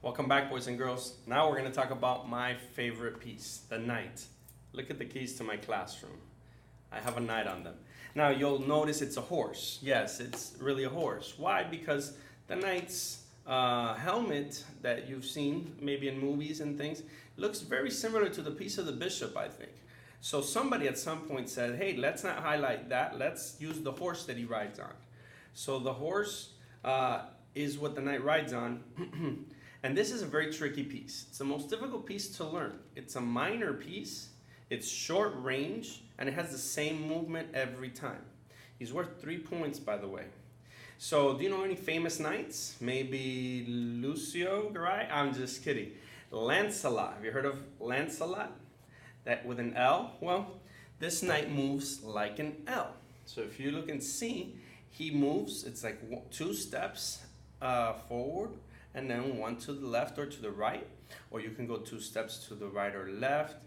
Welcome back, boys and girls. Now we're going to talk about my favorite piece, the knight. Look at the keys to my classroom. I have a knight on them. Now you'll notice it's a horse. Yes, it's really a horse. Why? Because the knight's helmet that you've seen maybe in movies and things looks very similar to the piece of the bishop, I think. So somebody at some point said, hey, let's not highlight that. Let's use the horse that he rides on. So the horse is what the knight rides on. And this is a very tricky piece. It's the most difficult piece to learn. It's a minor piece, it's short range, and it has the same movement every time. He's worth 3 points, by the way. So, do you know any famous knights? Maybe Lucio Garay? I'm just kidding. Lancelot. Have you heard of Lancelot? That with an L? Well, this knight moves like an L. So if you look and see, he moves, it's like 2 steps forward, and then 1 to the left or to the right, or you can go 2 steps to the right or left,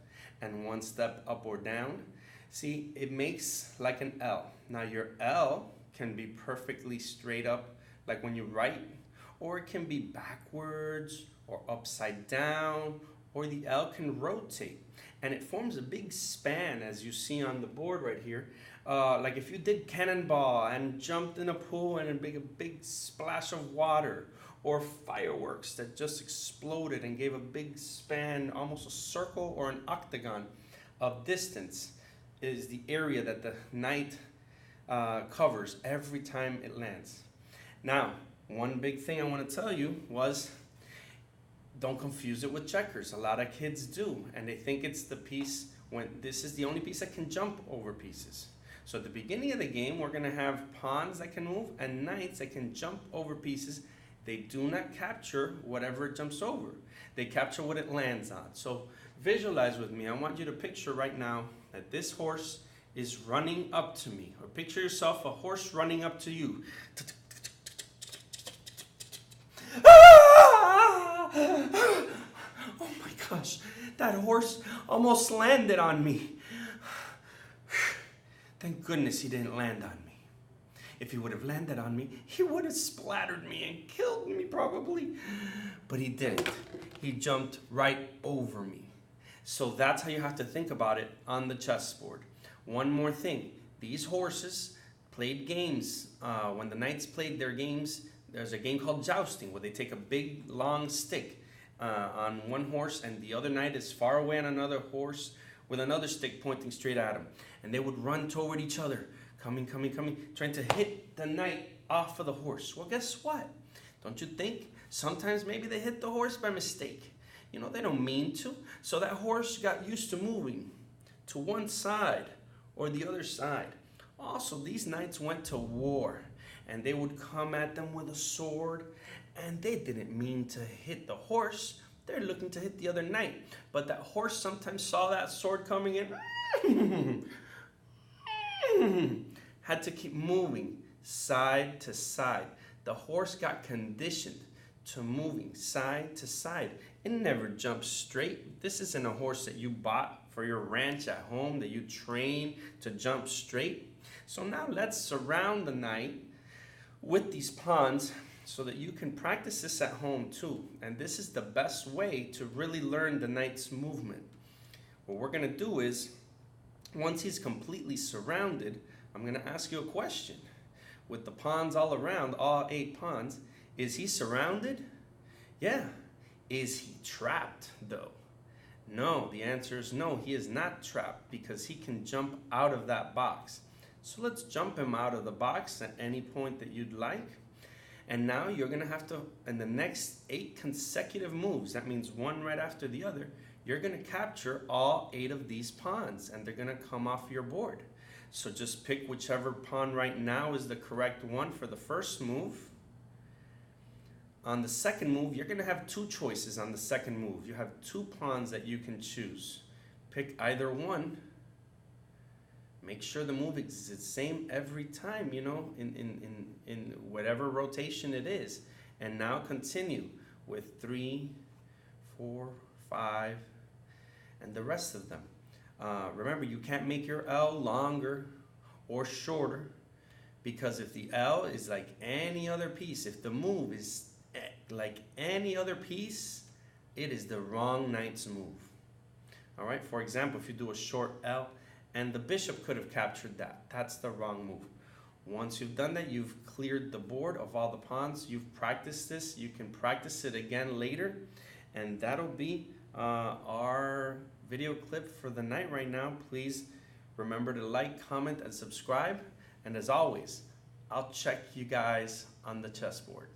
and 1 step up or down. See, it makes like an L. Now your L can be perfectly straight up, like when you write, or it can be backwards or upside down, or the L can rotate. And it forms a big span, as you see on the board right here. Like if you did cannonball and jumped in a pool and a big splash of water, or fireworks that just exploded and gave a big span, almost a circle or an octagon of distance, is the area that the knight covers every time it lands. Now, one big thing I want to tell you was, don't confuse it with checkers. A lot of kids do, and they think it's the piece when this is the only piece that can jump over pieces. So at the beginning of the game, we're going to have pawns that can move and knights that can jump over pieces. They do not capture whatever it jumps over. They capture what it lands on. So visualize with me. I want you to picture right now that this horse is running up to me. Or picture yourself a horse running up to you. Oh my gosh, that horse almost landed on me. Thank goodness he didn't land on me. If he would have landed on me, he would have splattered me and killed me probably. But he didn't. He jumped right over me. So that's how you have to think about it on the chessboard. One more thing. These horses played games. When the knights played their games, there's a game called jousting where they take a big long stick on one horse and the other knight is far away on another horse with another stick pointing straight at him. And they would run toward each other. Coming, trying to hit the knight off of the horse. Well, guess what? Don't you think sometimes maybe they hit the horse by mistake? You know, they don't mean to. So that horse got used to moving to one side or the other side. Also, these knights went to war, and they would come at them with a sword, and they didn't mean to hit the horse. They're looking to hit the other knight. But that horse sometimes saw that sword coming in. Had to keep moving side to side. The horse got conditioned to moving side to side. It never jumps straight. This isn't a horse that you bought for your ranch at home that you train to jump straight. So now let's surround the knight with these pawns so that you can practice this at home too. And this is the best way to really learn the knight's movement. What we're going to do is, once he's completely surrounded, I'm going to ask you a question. With the pawns all around, all 8 pawns, is he surrounded? Yeah. Is he trapped, though? No, the answer is no. He is not trapped because he can jump out of that box. So let's jump him out of the box at any point that you'd like. And now you're going to have to, in the next 8 consecutive moves, that means one right after the other, you're going to capture all 8 of these pawns, and they're going to come off your board. So just pick whichever pawn right now is the correct one for the first move. On the second move, you're going to have 2 choices on the second move. You have 2 pawns that you can choose. Pick either one. Make sure the move is the same every time, you know, in whatever rotation it is. And now continue with 3, 4, 5, and the rest of them. Remember, you can't make your L longer or shorter, because if the L is like any other piece, if the move is like any other piece, it is the wrong knight's move. All right, for example, if you do a short L, and the bishop could have captured that, that's the wrong move. Once you've done that, you've cleared the board of all the pawns, you've practiced this, you can practice it again later, and that'll be our video clip for the night right now. Please remember to like, comment, and subscribe, and as always, I'll check you guys on the chessboard.